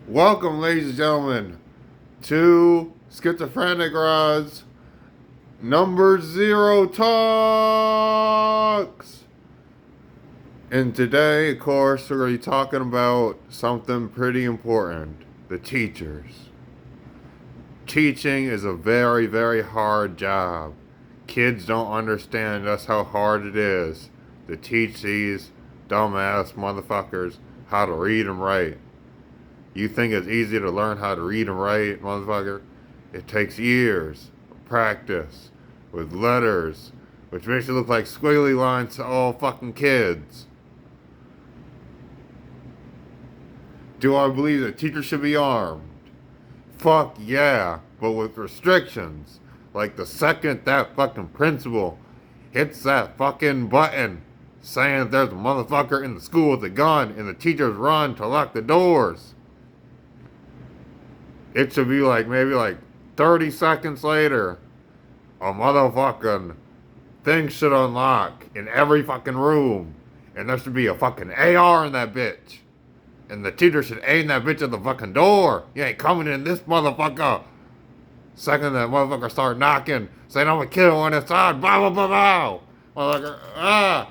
Welcome, ladies and gentlemen, to Schizophrenic number 0 talks. And today, of course, we're going to be talking about something pretty important: the teachers. Teaching is a very, very hard job. Kids don't understand just how hard it is to teach these dumbass motherfuckers how to read and write. You think it's easy to learn how to read and write, motherfucker? It takes years of practice with letters, which makes it look like squiggly lines to all fucking kids. Do I believe that teachers should be armed? Fuck yeah, but with restrictions. Like the second that fucking principal hits that fucking button saying there's a motherfucker in the school with a gun and the teachers run to lock the doors. It should be like maybe like 30 seconds later, a motherfucking thing should unlock in every fucking room. And there should be a fucking AR in that bitch. And the teacher should aim that bitch at the fucking door. You ain't coming in this motherfucker. Second that motherfucker start knocking, saying I'm a kid on inside, blah blah blah blah. Motherfucker, wow,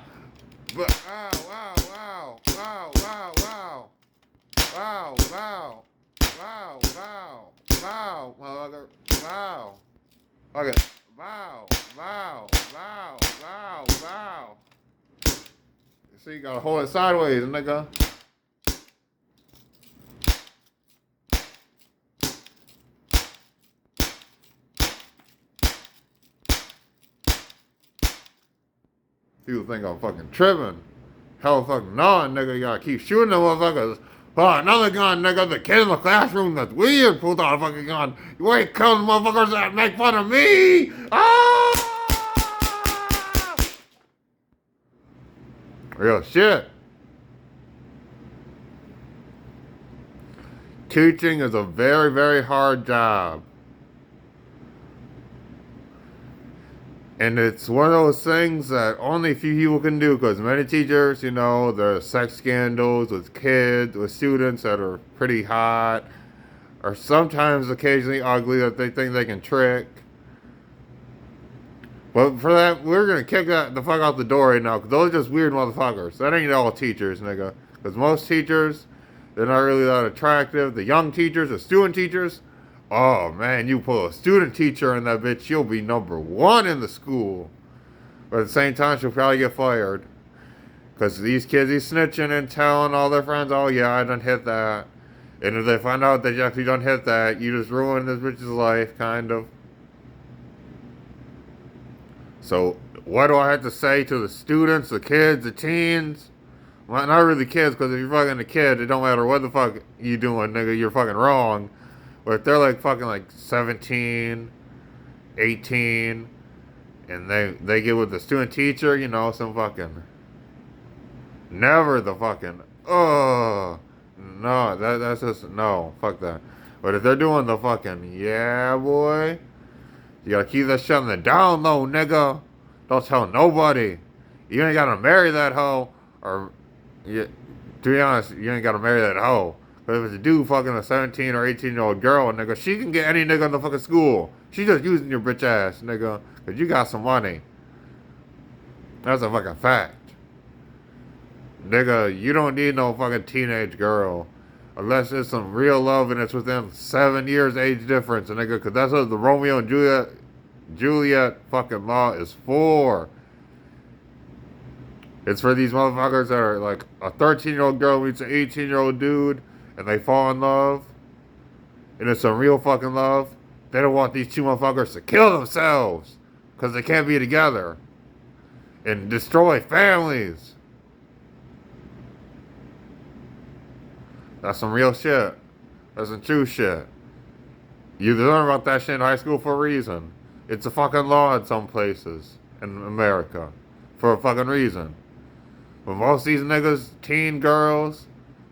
wow, wow, wow, wow, wow, wow, wow, wow, wow, wow, motherfucker, wow. Okay, wow, wow, wow, wow, wow. You see, you gotta hold it sideways, nigga. People think I'm fucking tripping. Hell fucking no, nigga. You gotta keep shooting the motherfuckers. Oh, another gun, nigga. The kid in the classroom that's weird pulled out a fucking gun. You ain't killing motherfuckers that make fun of me. Ah! Real shit. Teaching is a very, very hard job. And it's one of those things that only a few people can do, because many teachers, there are sex scandals with kids, with students that are pretty hot, or sometimes occasionally ugly that they think they can trick. But for that, we're going to kick the fuck out the door right now, because those are just weird motherfuckers. That ain't all teachers, nigga. Because most teachers, they're not really that attractive. The young teachers, the student teachers, oh man, you put a student teacher in that bitch, she'll be number one in the school. But at the same time, she'll probably get fired. Because these kids, he's snitching and telling all their friends, oh yeah, I done hit that. And if they find out that you actually done hit that, you just ruined this bitch's life, kind of. So, what do I have to say to the students, the kids, the teens? Well, not really kids, because if you're fucking a kid, it don't matter what the fuck you doing, nigga, you're fucking wrong. But if they're like fucking like 17, 18, and they get with the student teacher, some fucking, never the fucking, no, that's just, no, fuck that. But if they're doing the fucking, yeah, boy, you gotta keep that shit on the down low, nigga. Don't tell nobody. You ain't gotta marry that hoe, or, to be honest, you ain't gotta marry that hoe. But if it's a dude fucking a 17 or 18-year-old girl, nigga, she can get any nigga in the fucking school. She just using your bitch ass, nigga, because you got some money. That's a fucking fact. Nigga, you don't need no fucking teenage girl. Unless it's some real love and it's within 7 years age difference, nigga, because that's what the Romeo and Juliet fucking law is for. It's for these motherfuckers that are like a 13-year-old girl meets an 18-year-old dude, and they fall in love, and it's some real fucking love. They don't want these two motherfuckers to kill themselves because they can't be together and destroy families. That's some real shit. That's some true shit. You learn about that shit in high school for a reason. It's a fucking law in some places in America for a fucking reason. But most of these niggas, teen girls,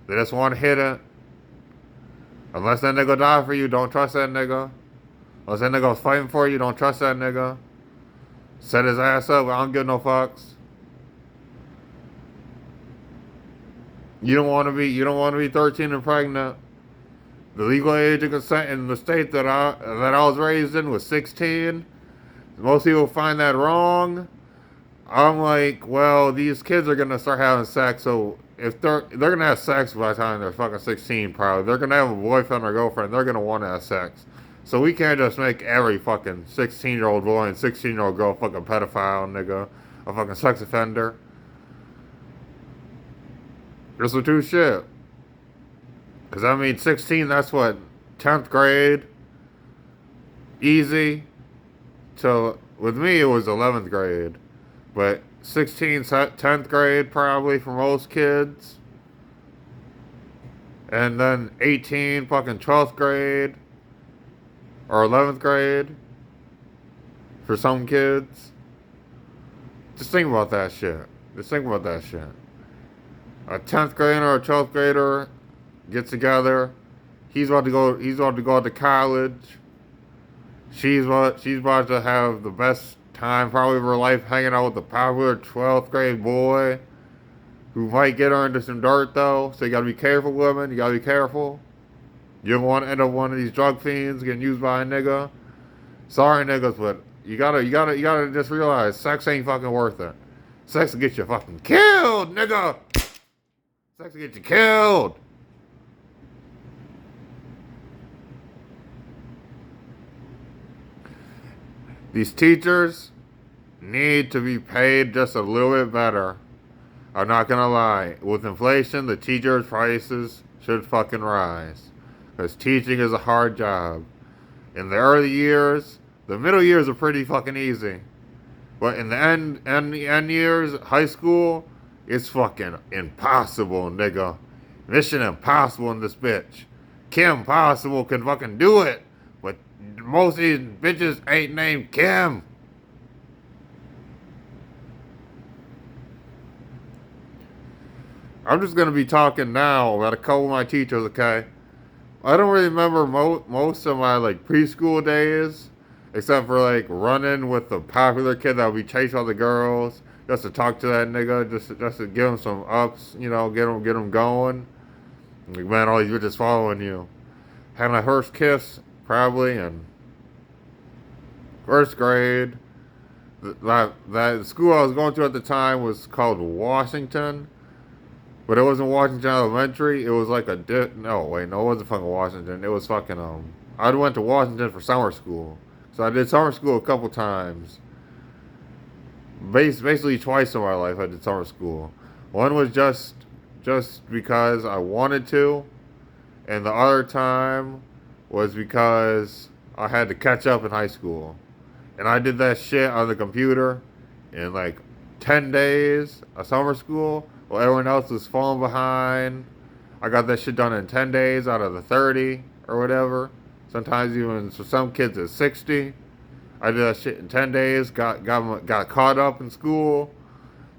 they just want to hit it. Unless that nigga die for you, don't trust that nigga. Unless that nigga was fighting for you, don't trust that nigga. Set his ass up, I don't give no fucks. You don't want to be 13 and pregnant. The legal age of consent in the state that I was raised in was 16. Most people find that wrong. I'm like, well, these kids are gonna start having sex, so if they're gonna have sex by the time they're fucking 16, probably they're gonna have a boyfriend or girlfriend. They're gonna want to have sex, so we can't just make every fucking 16-year-old boy and 16-year-old girl fucking pedophile, nigga, a fucking sex offender. It's the two shit. Cause I mean, 16, that's what, 10th grade, easy. So with me, it was 11th grade. But 16, 10th grade probably for most kids. And then 18, fucking 12th grade. Or 11th grade. For some kids. Just think about that shit. Just think about that shit. A 10th grader or a 12th grader gets together. He's about to go to college. She's about to have the best time probably of her life hanging out with the popular 12th grade boy who might get her into some dirt though. So you gotta be careful, women. You gotta be careful. You don't want to end up one of these drug fiends getting used by a nigga. Sorry, niggas, but you gotta just realize sex ain't fucking worth it. Sex will get you fucking killed, nigga. Sex will get you killed. These teachers need to be paid just a little bit better. I'm not gonna lie. With inflation, the teachers' prices should fucking rise. Because teaching is a hard job. In the early years, the middle years are pretty fucking easy. But in the end years, high school, it's fucking impossible, nigga. Mission impossible in this bitch. Kim Possible can fucking do it. But most of these bitches ain't named Kim. I'm just gonna be talking now about a couple of my teachers, okay? I don't really remember most of my like preschool days, except for like running with the popular kid that would be chasing all the girls, just to talk to that nigga, just to give him some ups, you know, get him going. Like, man, all these bitches following you. Had my first kiss probably in first grade. That school I was going to at the time was called Washington. But it wasn't Washington Elementary. It was like no, wait, no, it wasn't fucking Washington. It was fucking, I went to Washington for summer school. So I did summer school a couple times. Basically twice in my life I did summer school. One was just because I wanted to. And the other time was because I had to catch up in high school. And I did that shit on the computer in like 10 days of summer school. While everyone else was falling behind. I got that shit done in 10 days out of the 30 or whatever. Sometimes even for some kids it's 60. I did that shit in 10 days. Got caught up in school.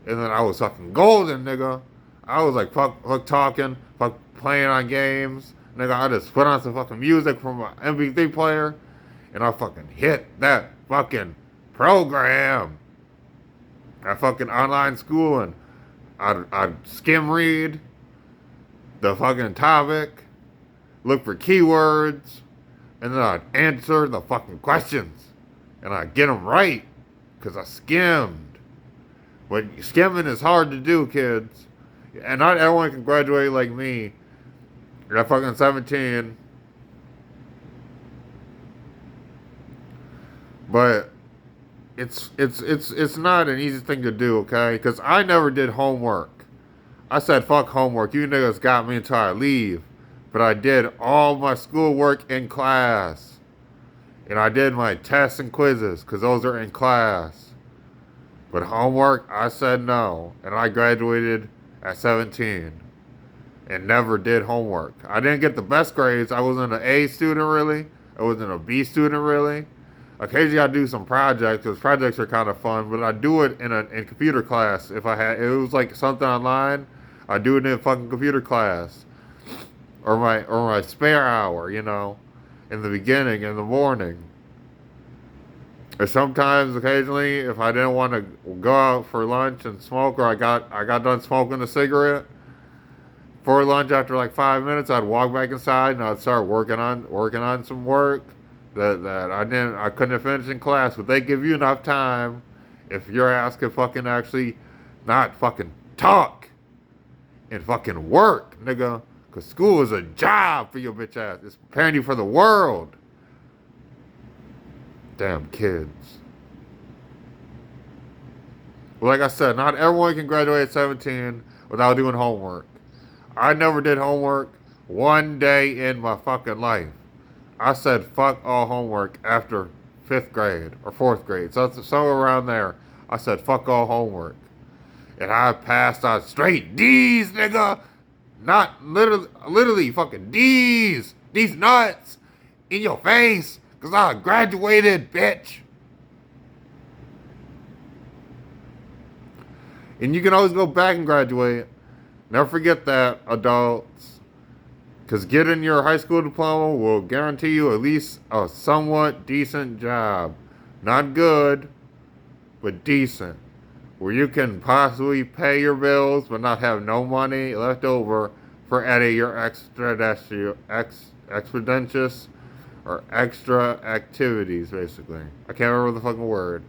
And then I was fucking golden, nigga. I was like fuck talking, fuck playing on games. Nigga, I just put on some fucking music from my MP3 player. And I fucking hit that fucking program. That fucking online schooling. I'd skim read the fucking topic, look for keywords, and then I'd answer the fucking questions. And I'd get them right, because I skimmed. But skimming is hard to do, kids. And not everyone can graduate like me. At fucking 17. But it's not an easy thing to do, okay? Because I never did homework. I said, fuck homework. You niggas got me until I leave. But I did all my schoolwork in class. And I did my tests and quizzes, because those are in class. But homework, I said no. And I graduated at 17. And never did homework. I didn't get the best grades. I wasn't an A student, really. I wasn't a B student, really. Occasionally I do some projects, because projects are kind of fun, but I do it in computer class. If it was like something online, I do it in fucking computer class. Or my spare hour, you know, in the beginning, in the morning. Or sometimes, occasionally, if I didn't want to go out for lunch and smoke, or I got done smoking a cigarette, For lunch, after like 5 minutes, I'd walk back inside and I'd start working on some work that I couldn't have finished in class. But they give you enough time if your ass could fucking actually not fucking talk and fucking work, nigga. Cause school is a job for your bitch ass. It's preparing you for the world. Damn kids. Well, like I said, not everyone can graduate at 17 without doing homework. I never did homework one day in my fucking life. I said fuck all homework after 5th grade or 4th grade. So somewhere around there, I said fuck all homework. And I passed on straight D's, nigga. Not literally fucking D's. These nuts in your face. Cause I graduated, bitch. And you can always go back and graduate. Never forget that, adults. Because getting your high school diploma will guarantee you at least a somewhat decent job. Not good, but decent. Where you can possibly pay your bills, but not have no money left over for any of your expeditious or extra activities, basically. I can't remember the fucking word.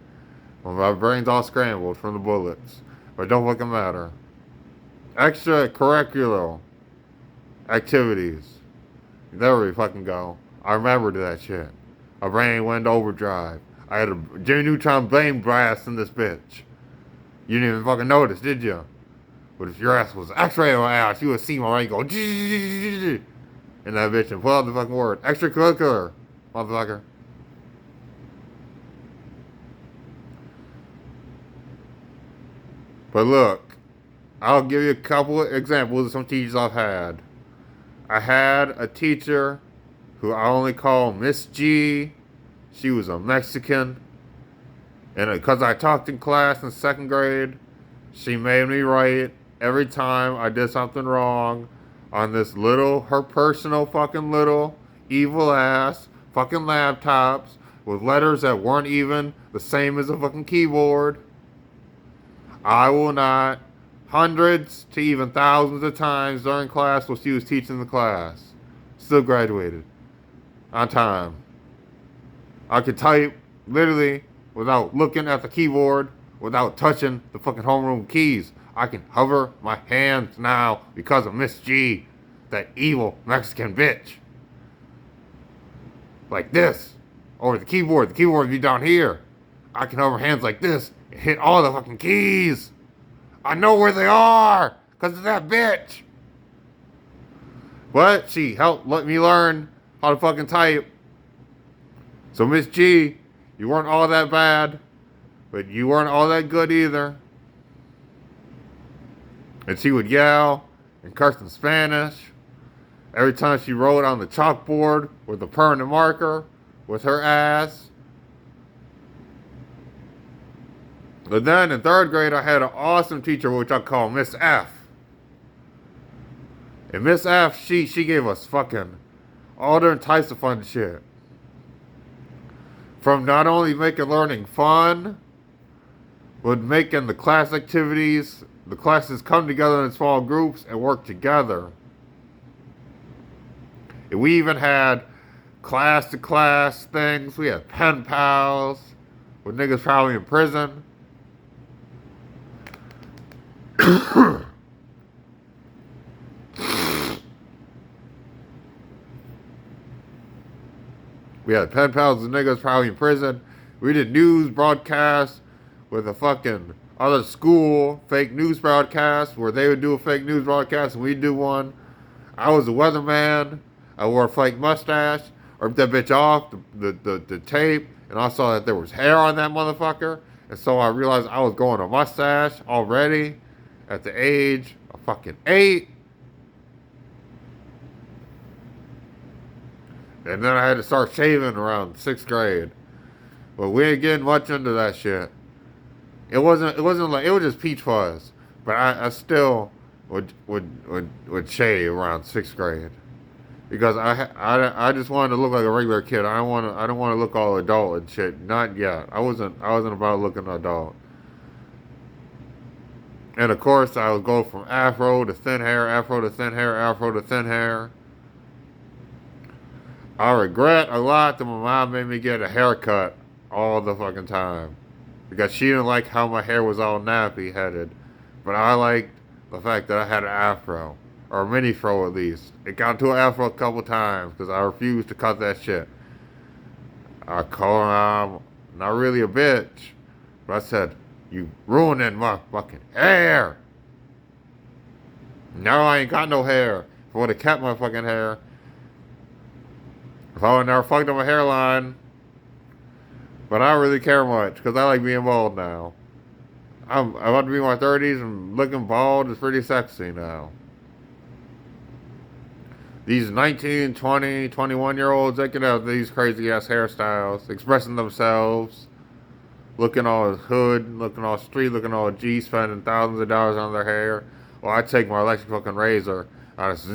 Well, my brain's all scrambled from the bullets. But it don't fucking matter. Extracurricular activities. There we fucking go. I remembered that shit. My brain went overdrive. I had a Jimmy Neutron blame blast in this bitch. You didn't even fucking notice, did you? But if your ass was X-ray my ass, you would see my brain go in that bitch and pull out the fucking word. Extracurricular, motherfucker. But look, I'll give you a couple of examples of some teachers I've had. I had a teacher who I only call Miss G. She was a Mexican. And because I talked in class in 2nd grade, she made me write every time I did something wrong on this her personal fucking little evil ass fucking laptops with letters that weren't even the same as a fucking keyboard. I will not, hundreds to even thousands of times during class while she was teaching the class. Still graduated. On time. I could type, literally, without looking at the keyboard, without touching the fucking homeroom keys. I can hover my hands now because of Miss G, that evil Mexican bitch. Like this. Over the keyboard. The keyboard would be down here. I can hover hands like this and hit all the fucking keys. I know where they are because of that bitch. But she helped let me learn how to fucking type. So Miss G, you weren't all that bad, but you weren't all that good either. And she would yell and curse in Spanish every time she wrote on the chalkboard with a permanent marker with her ass. But then in 3rd grade, I had an awesome teacher, which I call Miss F. And Miss F, she gave us fucking all different types of fun shit. From not only making learning fun, but making the class activities, the classes come together in small groups and work together. And we even had class-to-class things. We had pen pals with niggas probably in prison. We had pen pals with niggas probably in prison. We did news broadcasts with a fucking other school, fake news broadcast, where they would do a fake news broadcast and we'd do one. I was a weatherman. I wore a fake mustache. I ripped that bitch off, the tape, and I saw that there was hair on that motherfucker. And so I realized I was going a mustache already at the age of fucking 8. And then I had to start shaving around 6th grade. But we ain't getting much into that shit. It wasn't like, it was just peach fuzz. But I still would shave around 6th grade. Because I just wanted to look like a regular kid. I don't want to look all adult and shit. Not yet. I wasn't about looking adult. And of course, I would go from afro to thin hair, afro to thin hair, afro to thin hair. I regret a lot that my mom made me get a haircut all the fucking time. Because she didn't like how my hair was all nappy headed. But I liked the fact that I had an afro. Or a mini fro at least. It got to an afro a couple times because I refused to cut that shit. I called her not really a bitch. But I said, you ruining my fucking hair. Now I ain't got no hair. If I would have kept my fucking hair, if I would have never fucked up my hairline, but I don't really care much because I like being bald now. I'm about to be in my 30s and looking bald is pretty sexy now. These 19, 20, 21-year-olds, they can have these crazy ass hairstyles, expressing themselves, looking all hood, looking all street, looking all G, spending thousands of dollars on their hair. Well, I take my electric fucking razor, I just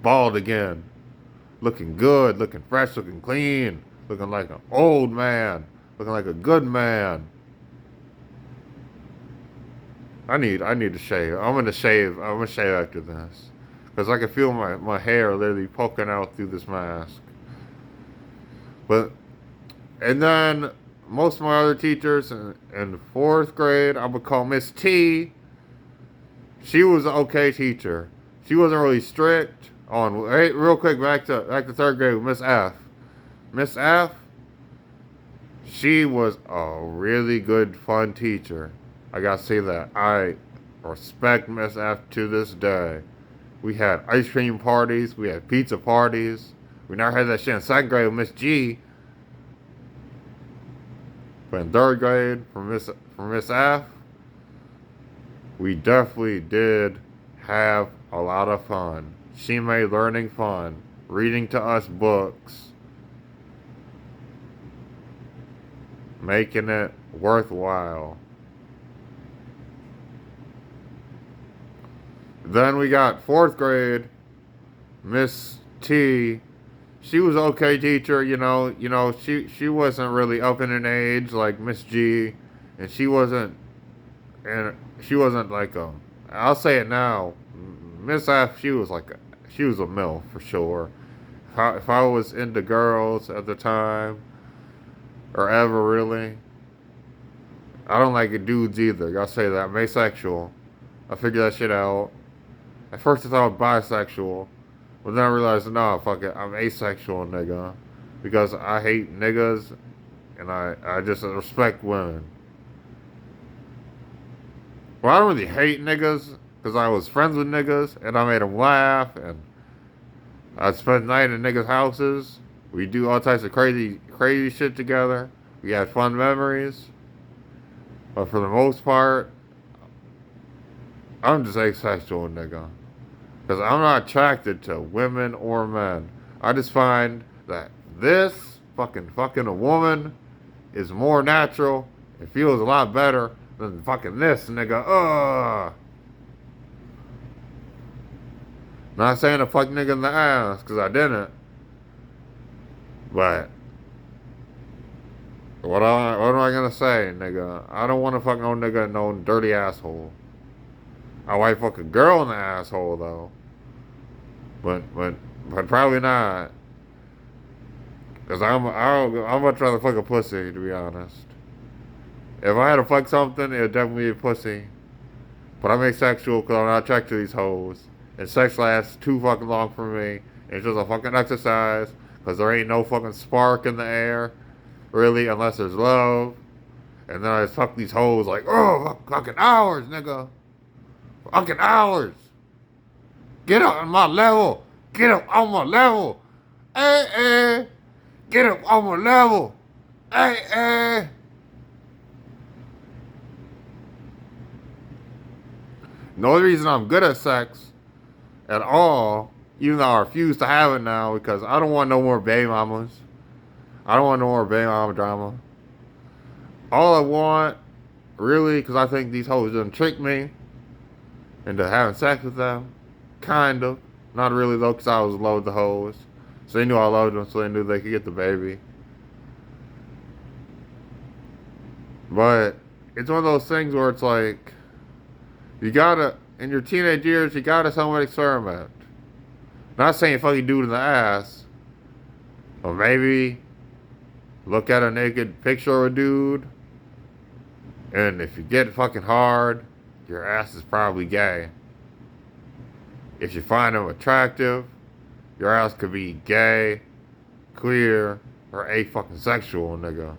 bald again. Looking good, looking fresh, looking clean, looking like an old man, looking like a good man. I need to shave. I'm gonna shave after this. Because I can feel my hair literally poking out through this mask. And then most of my other teachers in fourth grade, I would call Miss T. She was an okay teacher. She wasn't really strict. Hey, real quick, back to third grade with Miss F. Miss F, she was a really good, fun teacher. I gotta say that. I respect Miss F to this day. We had ice cream parties. We had pizza parties. We never had that shit in second grade with Miss G. But in third grade, from Miss F, we definitely did have a lot of fun. She made learning fun, reading to us books, making it worthwhile. Then we got fourth grade, Miss T. She was an okay teacher, she wasn't really up in age like Miss G, and she wasn't like I'll say it now, Miss F, she was a MILF for sure. If I was into girls at the time, or ever really, I don't like dudes either. I'll say that. I'm asexual. I figured that shit out. At first I thought I was bisexual, but then I realized, no, fuck it, I'm asexual, nigga. Because I hate niggas, and I just respect women. Well, I don't really hate niggas, because I was friends with niggas, and I made them laugh, and I'd spend the night in niggas' houses. We do all types of crazy shit together. We had fun memories. But for the most part, I'm just asexual, nigga. Because I'm not attracted to women or men. I just find that this fucking a woman is more natural. It feels a lot better than fucking this, nigga. Not saying to fuck nigga in the ass, because I didn't. But what am I gonna say, nigga? I don't want to fuck no nigga in no dirty asshole. I might fuck a girl in the asshole though. But probably not. Cause I'm much rather fuck a pussy, to be honest. If I had to fuck something, it would definitely be a pussy. But I'm asexual because I'm not attracted to these hoes. And sex lasts too fucking long for me. It's just a fucking exercise. Because there ain't no fucking spark in the air. Really, unless there's love. And then I just fuck these hoes like, fucking hours, nigga. Fucking hours. Get up on my level. Get up on my level. Hey. Get up on my level. Hey. The only reason I'm good at sex at all, even though I refuse to have it now, because I don't want no more baby mamas. I don't want no more baby mama drama. All I want, really, because I think these hoes done trick me into having sex with them. Kind of. Not really, though, because I was in love with the hoes. So they knew I loved them, so they knew they could get the baby. But it's one of those things where it's like, you gotta, in your teenage years, you gotta somewhat experiment. Not saying fucking dude in the ass, or maybe look at a naked picture of a dude, and if you get fucking hard, your ass is probably gay. If you find him attractive, your ass could be gay, queer, or fucking sexual, nigga.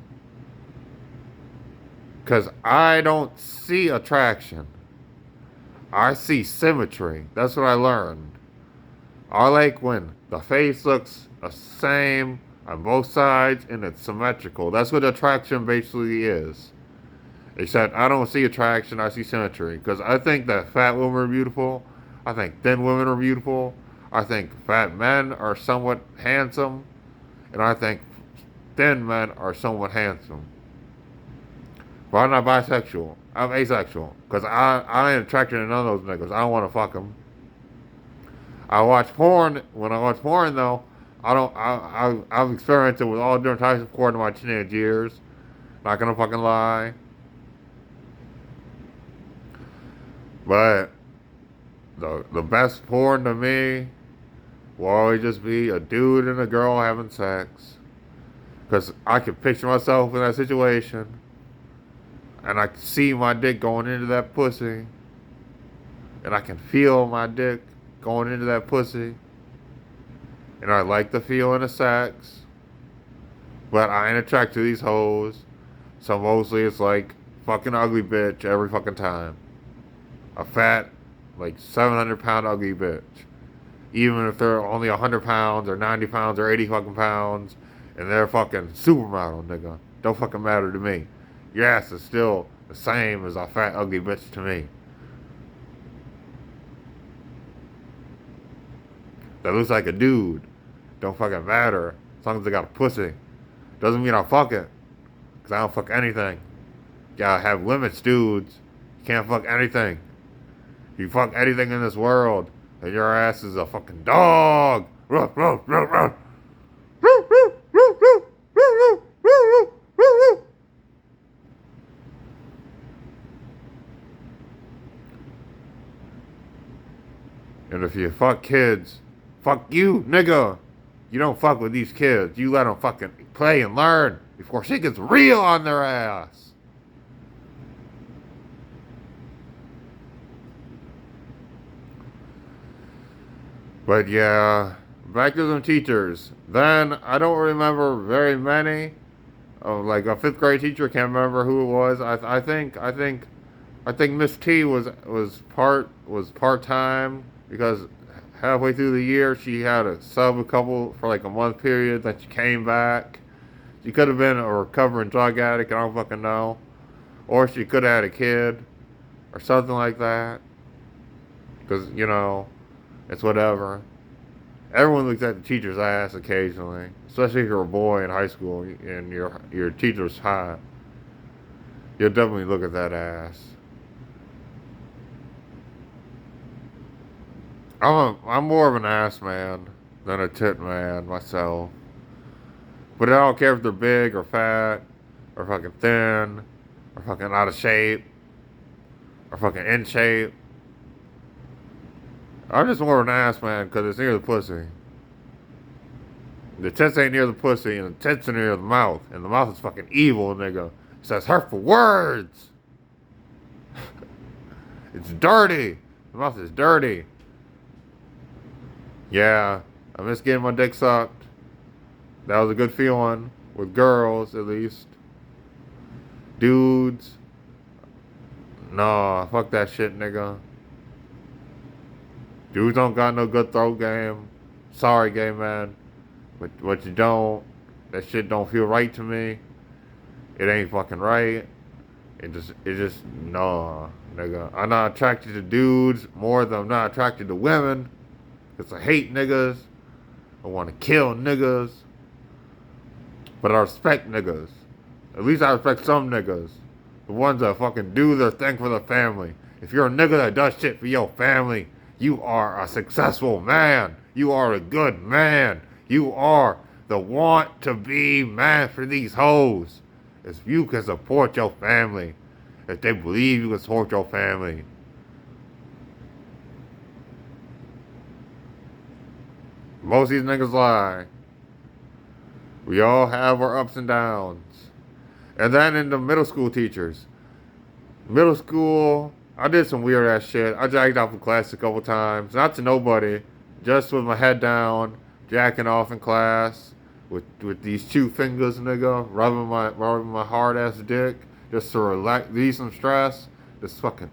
Cause I don't see attraction. I see symmetry. That's what I learned. I like when the face looks the same on both sides and it's symmetrical. That's what attraction basically is. Except I don't see attraction, I see symmetry. Because I think that fat women are beautiful. I think thin women are beautiful. I think fat men are somewhat handsome. And I think thin men are somewhat handsome. But I'm not bisexual. I'm asexual. Because I ain't attracted to none of those niggas. I don't want to fuck them. I watch porn. When I watch porn, though, I've experimented with all different types of porn in my teenage years. Not gonna fucking lie. But the best porn to me will always just be a dude and a girl having sex. Because I can picture myself in that situation. And I can see my dick going into that pussy. And I can feel my dick going into that pussy. And I like the feeling of sex. But I ain't attracted to these hoes. So mostly it's like fucking ugly bitch every fucking time. A fat, like 700-pound ugly bitch. Even if they're only 100 pounds or 90 pounds or 80 fucking pounds. And they're fucking supermodel, nigga. Don't fucking matter to me. Your ass is still the same as a fat ugly bitch to me. That looks like a dude. Don't fucking matter. As long as they got a pussy. Doesn't mean I'll fuck it. Because I don't fuck anything. You gotta have limits, dudes. You can't fuck anything. If you fuck anything in this world, then your ass is a fucking dog. Ruff, ruff, ruff, ruff. And if you fuck kids, fuck you, nigga. You don't fuck with these kids. You let them fucking play and learn before shit gets real on their ass. But yeah, back to some teachers. Then I don't remember very many. Like a fifth grade teacher, can't remember who it was. I think Miss T was part time because halfway through the year she had a sub a couple for like a month period. Then she came back. She could have been a recovering drug addict. I don't fucking know, or she could have had a kid, or something like that. Because it's whatever. Everyone looks at the teacher's ass occasionally, especially if you're a boy in high school and your teacher's hot. You'll definitely look at that ass. I'm more of an ass man than a tit man myself. But I don't care if they're big or fat or fucking thin or fucking out of shape or fucking in shape. I'm just more of an ass man because it's near the pussy. The tits ain't near the pussy and the tits are near the mouth. And the mouth is fucking evil, nigga. It says hurtful words. It's dirty. The mouth is dirty. Yeah, I miss getting my dick sucked. That was a good feeling. With girls, at least. Dudes. Nah, fuck that shit, nigga. Dudes don't got no good throat game. Sorry, gay man. But what you don't, that shit don't feel right to me. It ain't fucking right. It just, nah, nigga. I'm not attracted to dudes more than I'm not attracted to women. Because I hate niggas. I want to kill niggas. But I respect niggas. At least I respect some niggas. The ones that fucking do their thing for the family. If you're a nigga that does shit for your family, you are a successful man. You are a good man. You are the want to be man for these hoes. If you can support your family if they believe you can support your family. Most of these niggas lie. We all have our ups and downs. And then in the middle school teachers. Middle school, I did some weird ass shit. I jacked off in class a couple times. Not to nobody. Just with my head down, jacking off in class. With these 2 fingers, nigga. Rubbing my hard ass dick. Just to release some stress. Just fucking,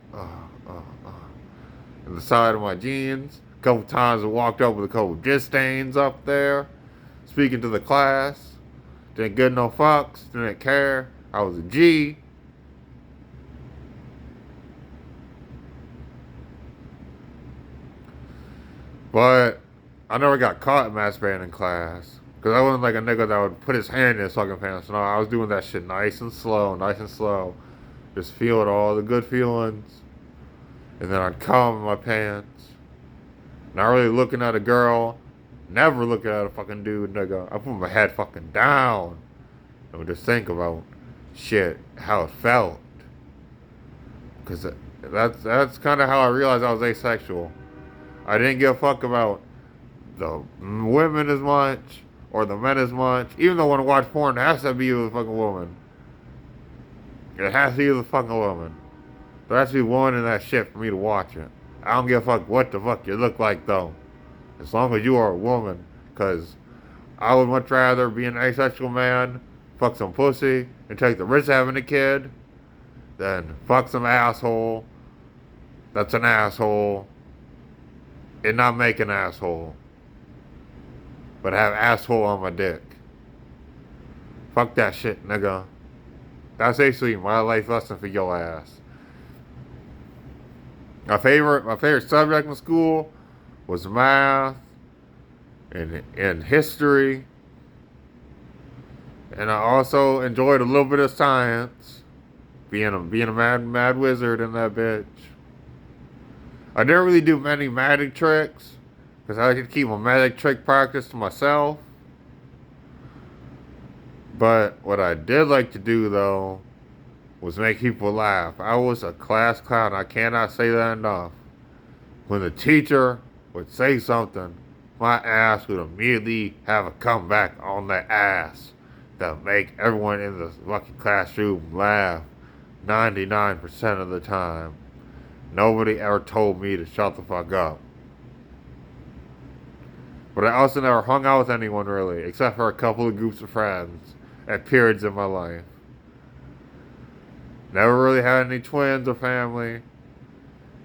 in the side of my jeans. A couple times I walked up with a couple jizz stains up there. Speaking to the class. Didn't get no fucks. Didn't care. I was a G. But I never got caught masturbating in class. Because I wasn't like a nigga that would put his hand in his fucking pants. No, I was doing that shit nice and slow, nice and slow. Just feeling all the good feelings. And then I'd come in my pants. Not really looking at a girl. Never looking at a fucking dude, nigga. I put my head fucking down. And would just think about shit, how it felt. Because that's kind of how I realized I was asexual. I didn't give a fuck about the women as much or the men as much. Even though when I watch porn, it has to be with a fucking woman. It has to be with a fucking woman. There has to be one in that shit for me to watch it. I don't give a fuck what the fuck you look like though. As long as you are a woman. Because I would much rather be an asexual man, fuck some pussy, and take the risk of having a kid, than fuck some asshole that's an asshole and not make an asshole, but have asshole on my dick. Fuck that shit, nigga. That's basically my life lesson for your ass. My favorite subject in school was math and history. And I also enjoyed a little bit of science. Being a mad wizard in that bitch. I didn't really do many magic tricks. Because I could keep my magic trick practice to myself. But what I did like to do though was make people laugh. I was a class clown. I cannot say that enough. When the teacher would say something, my ass would immediately have a comeback on the ass that make everyone in the fucking classroom laugh 99% of the time. Nobody ever told me to shut the fuck up. But I also never hung out with anyone really, except for a couple of groups of friends at periods in my life. Never really had any twins or family.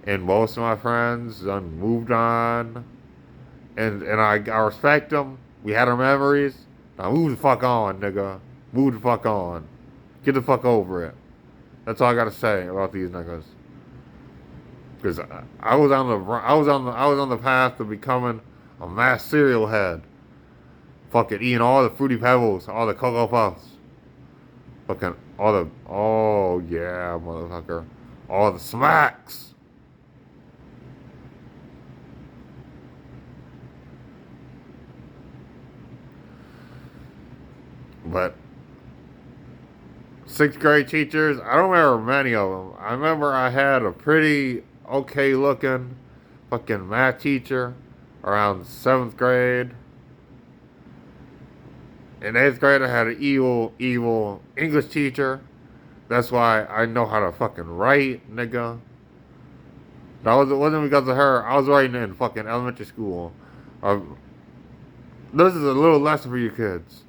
And most of my friends moved on. And I respect them. We had our memories. Now move the fuck on, nigga. Move the fuck on. Get the fuck over it. That's all I gotta say about these niggas. Because I was on the path to becoming a mass cereal head. Fucking eating all the Fruity Pebbles, all the Cocoa Puffs. Fucking all the, oh yeah, motherfucker. All the smacks. But 6th grade teachers, I don't remember many of them. I remember I had a pretty okay looking fucking math teacher around 7th grade. In 8th grade, I had an evil English teacher. That's why I know how to fucking write, nigga. It wasn't because of her. I was writing in fucking elementary school. This is a little lesson for you kids.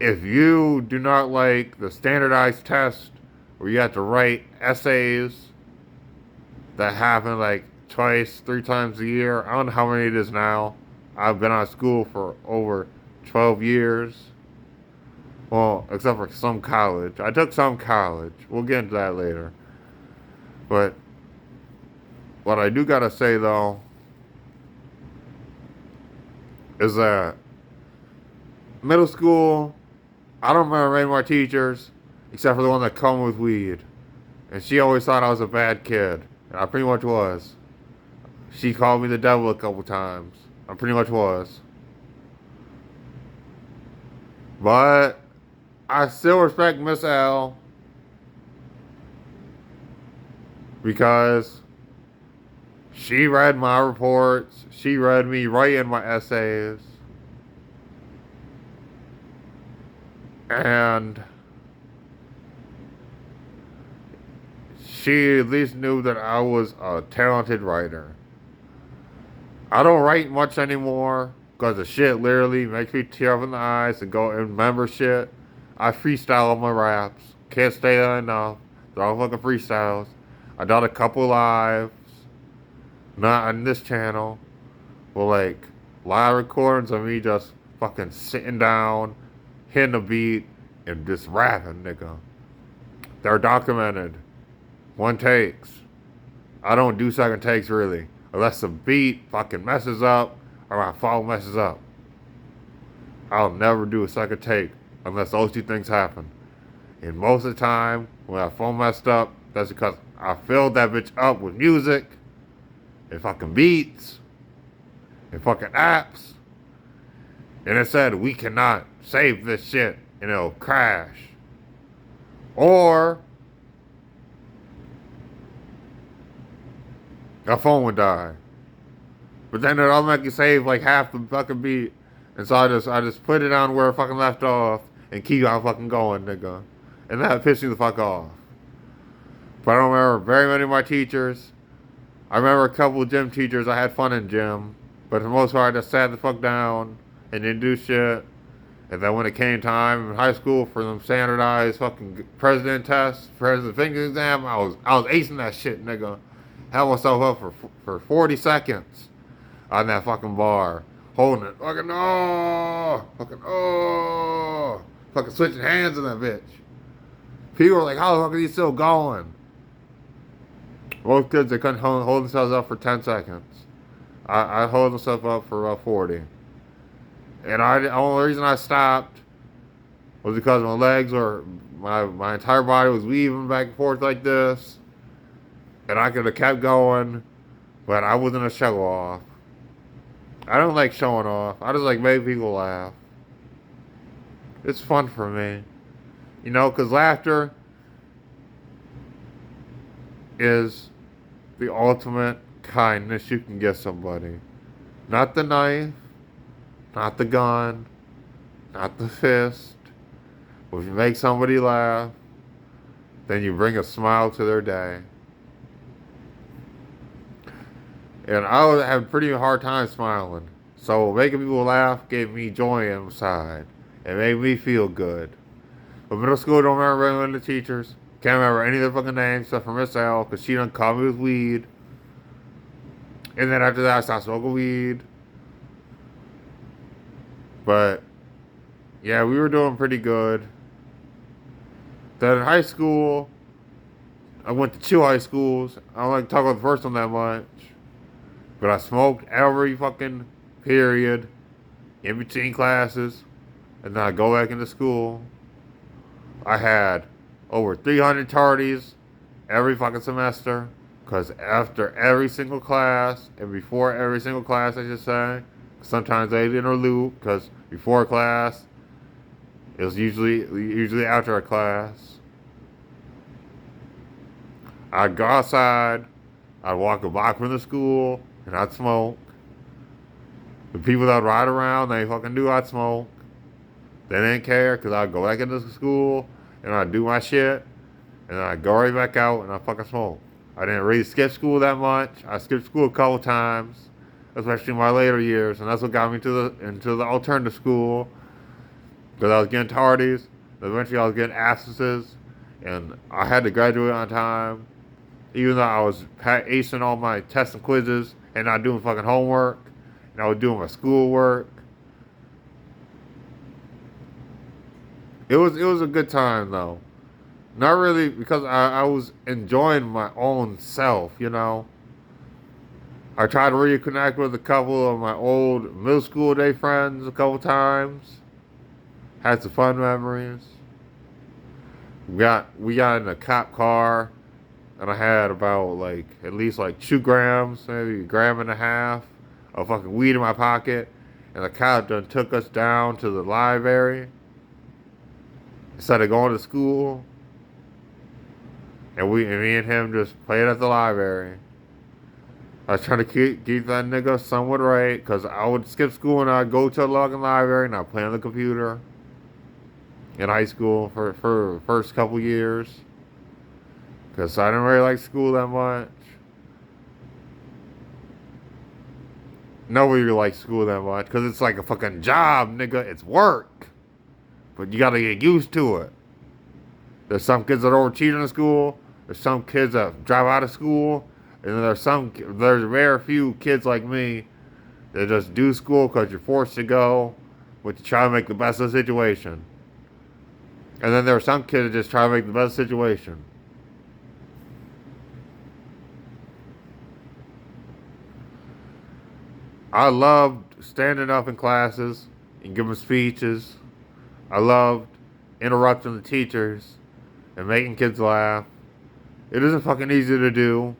If you do not like the standardized test where you have to write essays that happen like twice, 3 times a year, I don't know how many it is now. I've been out of school for over 12 years. Well, except for some college. I took some college. We'll get into that later. But what I do gotta say though is that middle school, I don't remember any more teachers except for the one that come with weed. And she always thought I was a bad kid. And I pretty much was. She called me the devil a couple times. I pretty much was. But I still respect Miss L. because she read my reports. She read me writing my essays. And she at least knew that I was a talented writer. I don't write much anymore because the shit literally makes me tear up in the eyes and go and remember shit. I freestyle on my raps. Can't stay that enough. They're all fucking freestyles. I done a couple lives. Not on this channel. But like live recordings of me just fucking sitting down, hitting a beat, and just rapping, nigga. They're documented. One takes. I don't do second takes really. Unless the beat fucking messes up or my phone messes up. I'll never do a second take unless those two things happen. And most of the time, when my phone messed up, that's because I filled that bitch up with music and fucking beats and fucking apps. And it said, we cannot save this shit and it'll crash. Or my phone would die. But then it automatically saved like half the fucking beat. And so I just put it on where it fucking left off and keep on fucking going, nigga. And that pissed me the fuck off. But I don't remember very many of my teachers. I remember a couple of gym teachers. I had fun in gym. But for the most part, I just sat the fuck down and didn't do shit. And then when it came time in high school for them standardized fucking president tests, president finger exam, I was acing that shit, nigga. Held myself up for 40 seconds on that fucking bar, holding it, fucking fucking switching hands in that bitch. People were like, how the fuck are you still going? Most kids, they couldn't hold themselves up for 10 seconds. I hold myself up for about 40. And the only reason I stopped was because my legs were, my entire body was weaving back and forth like this. And I could have kept going, but I wasn't a show off. I don't like showing off. I just like making people laugh. It's fun for me. You know, because laughter is the ultimate kindness you can give somebody. Not the knife, not the gun, not the fist. But if you make somebody laugh, then you bring a smile to their day. And I would have a pretty hard time smiling. So making people laugh gave me joy inside. It made me feel good. But middle school, don't remember any of the teachers. Can't remember any of their fucking names except for Miss L, because she done caught me with weed. And then after that, I stopped smoking weed. But, yeah, we were doing pretty good. Then in high school, I went to 2 high schools. I don't like to talk about the first one that much. But I smoked every fucking period in between classes. And then I go back into school. I had over 300 tardies every fucking semester. Because after every single class, and before every single class, I should say, sometimes they interlude, because before class, it was usually after a class. I'd go outside, I'd walk a block from the school, and I'd smoke. The people that would ride around, they fucking knew I'd smoke. They didn't care, because I'd go back into school, and I'd do my shit, and then I'd go right back out, and I'd fucking smoke. I didn't really skip school that much. I skipped school a couple times, especially in my later years, and that's what got me into the alternative school, because I was getting tardies, and eventually I was getting absences, and I had to graduate on time, even though I was acing all my tests and quizzes, and not doing fucking homework, and I was doing my schoolwork. It was a good time though. Not really, because I was enjoying my own self, you know. I tried to reconnect with a couple of my old middle school day friends a couple times. Had some fun memories. We got in a cop car, and I had about at least 2 grams, maybe 1.5 grams of fucking weed in my pocket, and the cop done took us down to the library instead of going to school. And me and him just played at the library. I was trying to keep that nigga somewhat right, because I would skip school and I'd go to the local library and I'd play on the computer in high school for the first couple years. Because I didn't really like school that much. Nobody really likes school that much, because it's like a fucking job, nigga. It's work. But you gotta get used to it. There's some kids that overachieve in school. There's some kids that drop out of school. And then there's very few kids like me that just do school because you're forced to go, but you try to make the best of the situation. And then there are some kids that just try to make the best situation. I loved standing up in classes and giving speeches. I loved interrupting the teachers and making kids laugh. It isn't fucking easy to do.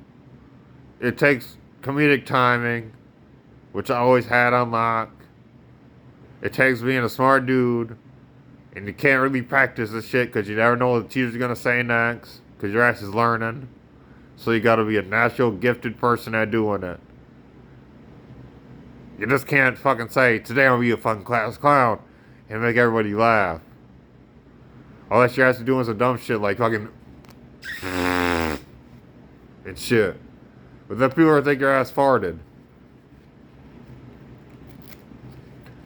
It takes comedic timing, which I always had on lock. It takes being a smart dude, and you can't really practice this shit because you never know what the teacher's gonna say next, because your ass is learning. So you gotta be a natural, gifted person at doing it. You just can't fucking say, today I'm gonna be a fucking class clown, and make everybody laugh. Unless your ass is doing some dumb shit like fucking and shit. But then people are think your ass farted.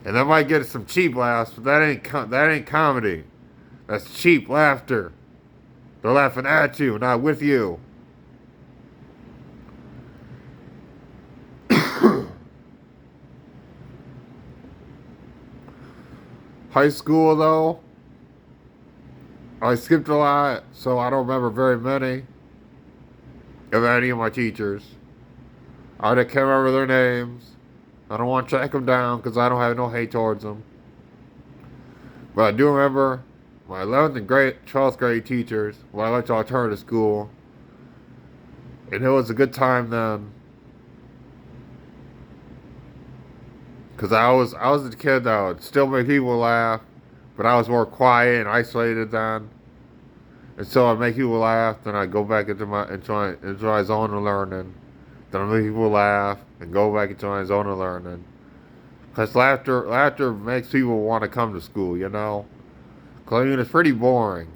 And that might get some cheap laughs, but that ain't comedy. That's cheap laughter. They're laughing at you, not with you. High school, though, I skipped a lot, so I don't remember very many of any of my teachers. I can't remember their names. I don't want to track them down because I don't have no hate towards them. But I do remember my 11th and 12th grade teachers when I went to alternative school. And it was a good time then. Because I was the kid that would still make people laugh, but I was more quiet and isolated then. And so I'd make people laugh, then I'd go back into my zone of learning. Then I'd make people laugh and go back into my zone of learning. Because laughter makes people want to come to school, you know? Because I mean, it's pretty boring.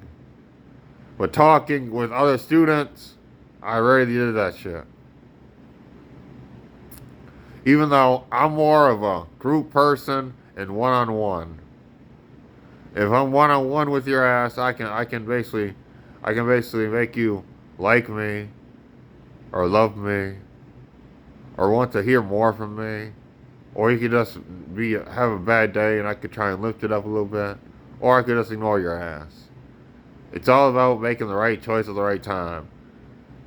But talking with other students, I rarely did that shit. Even though I'm more of a group person and one-on-one. If I'm one-on-one with your ass, I can basically make you like me, or love me, or want to hear more from me, or you could just have a bad day and I could try and lift it up a little bit, or I could just ignore your ass. It's all about making the right choice at the right time.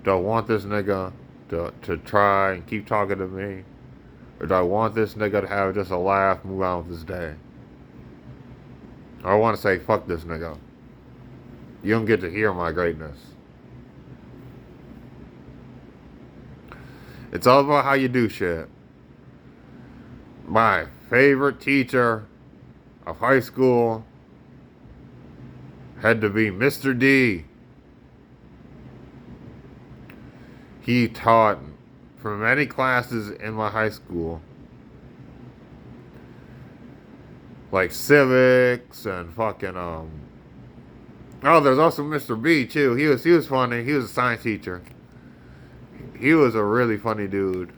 Don't want this nigga to try and keep talking to me. Or do I want this nigga to have just a laugh, move on with his day? I want to say, fuck this nigga. You don't get to hear my greatness. It's all about how you do shit. My favorite teacher of high school had to be Mr. D. He taught for many classes in my high school, like civics and fucking oh, there's also Mr. B too. He was funny. He was a science teacher. He was a really funny dude,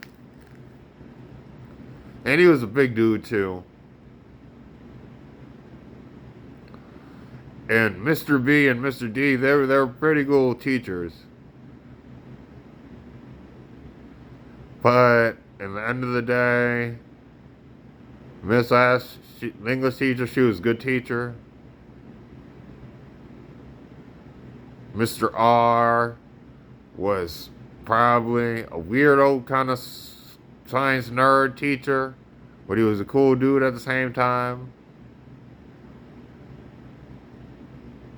and he was a big dude too. And Mr. B and Mr. D, they were pretty cool teachers. But in the end of the day, Miss S, the English teacher, she was a good teacher. Mr. R was probably a weirdo kind of science nerd teacher, but he was a cool dude at the same time.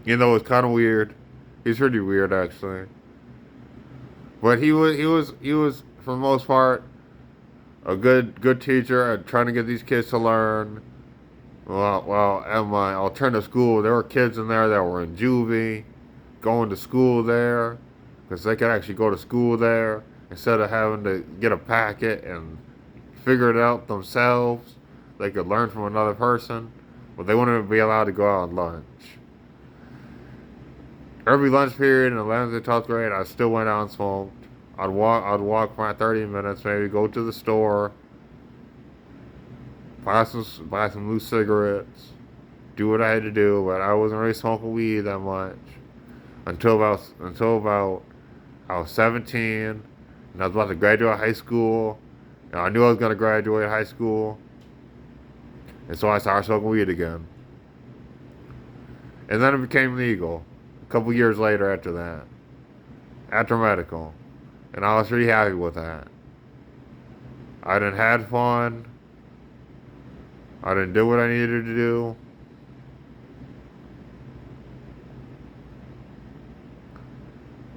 You know, it's kind of weird. He's pretty weird, actually. But he was for the most part a good teacher at trying to get these kids to learn. Well, at my alternative school, there were kids in there that were in juvie, going to school there, because they could actually go to school there instead of having to get a packet and figure it out themselves. They could learn from another person, but they wouldn't be allowed to go out on lunch. Every lunch period in the 11th and 12th grade, I still went out and smoked. I'd walk for my 30 minutes, maybe go to the store, buy some loose cigarettes, do what I had to do, but I wasn't really smoking weed that much until about I was 17, and I was about to graduate high school, and I knew I was going to graduate high school, and so I started smoking weed again. And then it became legal a couple years later after that, after medical, and I was pretty happy with that. I done had fun. I done did what I needed to do.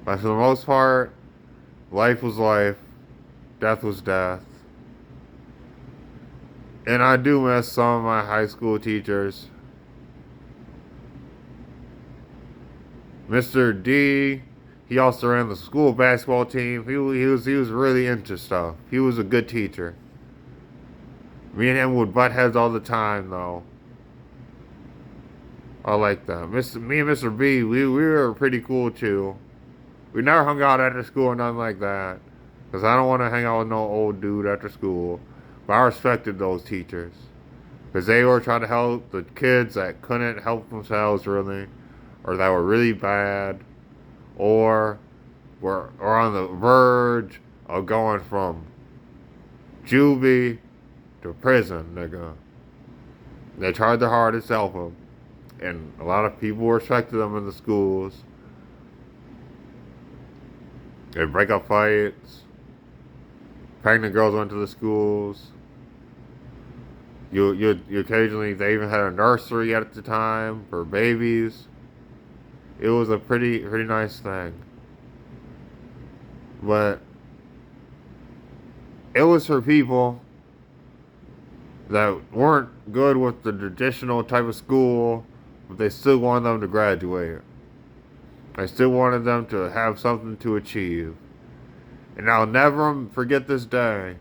But for the most part, life was life, death was death. And I do miss some of my high school teachers. Mr. D, he also ran the school basketball team. He was really into stuff. He was a good teacher. Me and him would butt heads all the time, though. I like that. Me and Mr. B, we were pretty cool too. We never hung out after school or nothing like that, because I don't want to hang out with no old dude after school. But I respected those teachers, because they were trying to help the kids that couldn't help themselves really, or that were really bad, or were on the verge of going from juvie to prison, nigga. They tried their hardest to help them, and a lot of people respected them in the schools. They'd break up fights. Pregnant girls went to the schools. You occasionally, they even had a nursery at the time for babies. It was a pretty nice thing. But it was for people that weren't good with the traditional type of school, but they still wanted them to graduate. I still wanted them to have something to achieve. And I'll never forget this day.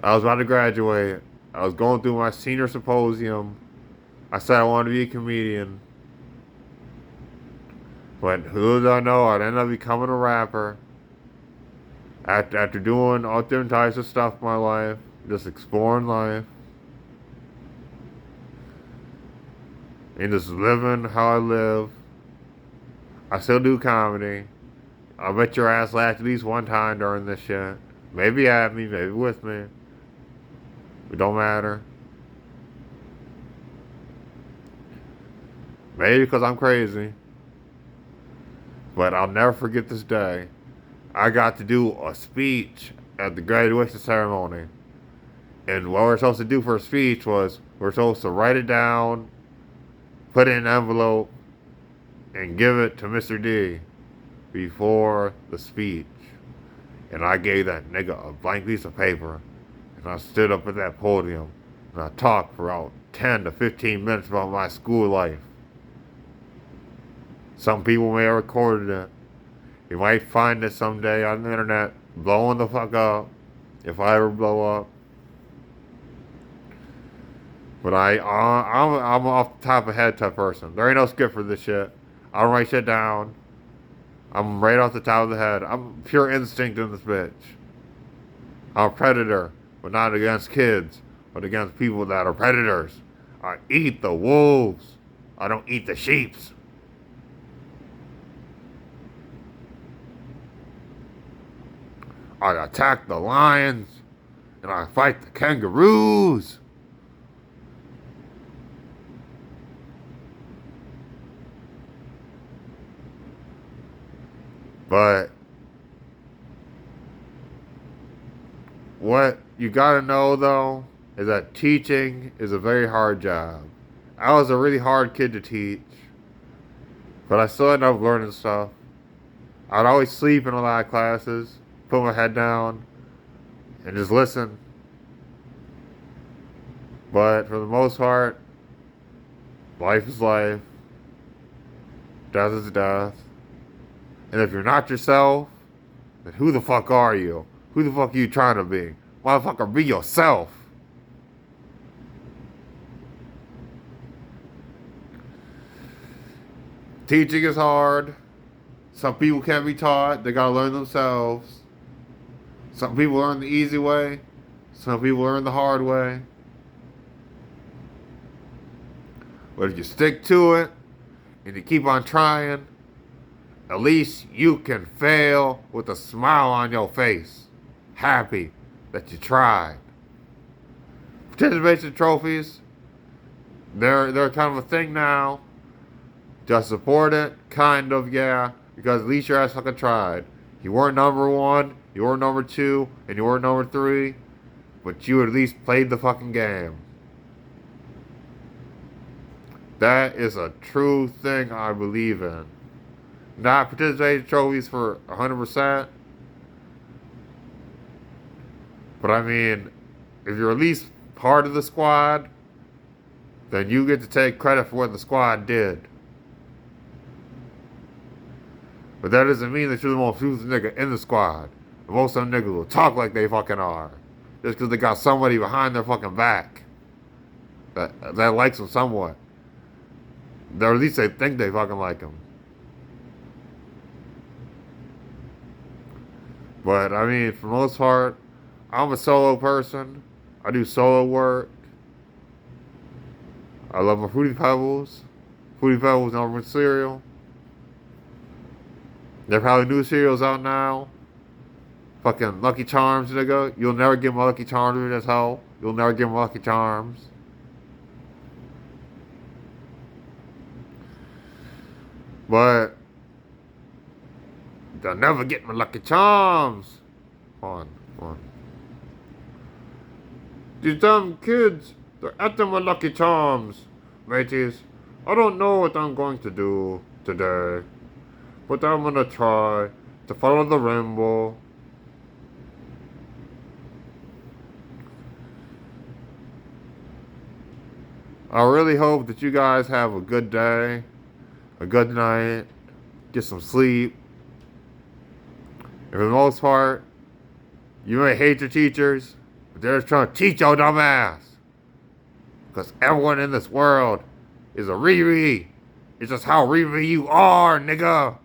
I was about to graduate. I was going through my senior symposium. I said I wanted to be a comedian. But who did I know? I'd end up becoming a rapper. After doing all different types of stuff in my life. Just exploring life. And just living how I live. I still do comedy. I bet your ass laughed at least one time during this shit. Maybe at me, maybe with me. It don't matter. Maybe because I'm crazy. But I'll never forget this day. I got to do a speech at the graduation ceremony. And what we're supposed to do for a speech was we're supposed to write it down, put it in an envelope, and give it to Mr. D before the speech. And I gave that nigga a blank piece of paper. And I stood up at that podium. And I talked for about 10 to 15 minutes about my school life. Some people may have recorded it. You might find it someday on the internet, blowing the fuck up, if I ever blow up. But I'm off the top of head type person. There ain't no skip for this shit. I don't write shit down. I'm right off the top of the head. I'm pure instinct in this bitch. I'm a predator, but not against kids, but against people that are predators. I eat the wolves. I don't eat the sheeps. I attack the lions, and I fight the kangaroos. But what you gotta know though is that teaching is a very hard job. I was a really hard kid to teach, but I still ended up learning stuff. I'd always sleep in a lot of classes, put my head down, and just listen. But for the most part, life is life. Death is death. And if you're not yourself, then who the fuck are you? Who the fuck are you trying to be? Motherfucker, be yourself. Teaching is hard. Some people can't be taught. They gotta learn themselves. Some people learn the easy way. Some people learn the hard way. But if you stick to it and you keep on trying, at least you can fail with a smile on your face. Happy that you tried. Participation trophies, they're kind of a thing now. Just support it, kind of, yeah, because at least your ass fucking tried. You weren't number 1, you weren't number 2, and you weren't number 3, but you at least played the fucking game. That is a true thing I believe in. Not participation trophies for 100%, but I mean, if you're at least part of the squad, then you get to take credit for what the squad did. But that doesn't mean that you're the most useless nigga in the squad. And most of them niggas will talk like they fucking are. Just because they got somebody behind their fucking back that likes them somewhat. Or at least they think they fucking like them. But, I mean, for the most part, I'm a solo person. I do solo work. I love my Fruity Pebbles. Fruity Pebbles number 1 cereal. There are probably new cereals out now. Fucking Lucky Charms, nigga. You'll never get my Lucky Charms in this hole. You'll never get my Lucky Charms. But they'll never get my Lucky Charms. Hold on. These damn kids, they're after my Lucky Charms. Mateys, I don't know what I'm going to do today, but I'm gonna try to follow the rainbow. I really hope that you guys have a good day, a good night, get some sleep. And for the most part, you may hate your teachers, but they're just trying to teach your dumb ass. Because everyone in this world is a Riri. It's just how Riri you are, nigga.